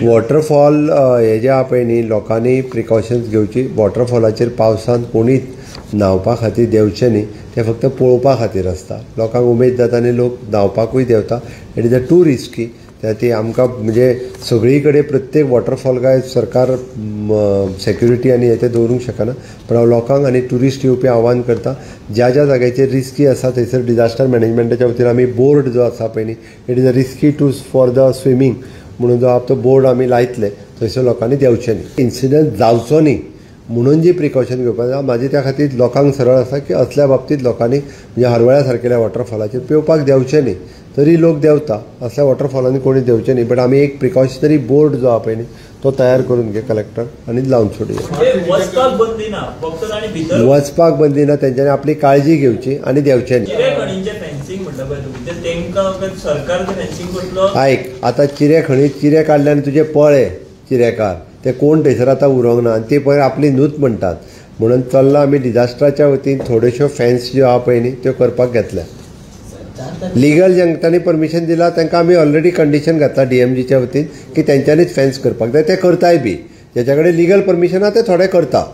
Waterfall हे जे आहा पळय न्ही लोकांनी प्रिकॉशन्स घेवची. वॉटरफॉलाचेर पावसांत कोणीच न्हांवपा खातीर देंवचें न्ही, तें फक्त पळोवपा खातीर आसता. लोकांक उमेद जाता आनी लोक न्हांवपाकूय देंवता. It is a to risky. ती आमकां म्हणजे सगळी कडेन प्रत्येक वॉटरफॉल काय सरकार सेक्युरिटी आनी हें तें दवरूंक शकना. पण हांव लोकांक आनी ट्युरिस्ट येवपी आव्हान करता, ज्या ज्या जाग्याचेर रिस्की आसा थंयसर डिजास्टर मॅनेजमेंटाच्या वतीन आमी बोर्ड जो आसा पळय न्ही, it is a risky to for the swimming म्हणून जो आहा तो बोर्ड आमी लायतले. थंयसर लोकांनी देंवचें न्ही. इन्सिडंट जावचो न्ही म्हणून जी प्रिकॉशन घेवपाक जाय म्हाजी त्या खातीर लोकांक सरळ आसा की असल्या बाबतींत लोकांनी म्हणजे हरवळ्या सारकेल्या वॉटरफॉलाचेर पेंवपाक देंवचें न्ही. तरी लोक देंवता, असल्या वॉटरफॉलांनी कोणी देंवचें न्ही. बट आमी एक प्रिकॉशनरी बोर्ड जो आहा पळय न्ही तो तयार करून घे कलेक्टर आनी लावन सोडुया. वचपाक बंदी ना. तेंच्यांनी आपली काळजी घेवची आनी देंवचें न्ही. आयक आतां चिरे खणीत चिरे काडले आनी तुजे पळे चिरेकार ते कोण थंयसर आतां उरोंक ना आनी ती पळय आपली न्हूत म्हणटात. म्हणून चल्ला आमी डिजास्टराच्या वतीन थोड्योश्यो फॅन्स ज्यो आहा पळय न्ही त्यो करपाक घेतल्या. लिगल जेंकांनी परमिशन दिला तांकां आमी ऑलरेडी कंडिशन घातला DMGच्या वतीन की तेंच्यांनीच फॅन्स करपाक जाय. ते करताय बी. जेच्या कडेन लिगल परमिशन आहा ते थोडे करता.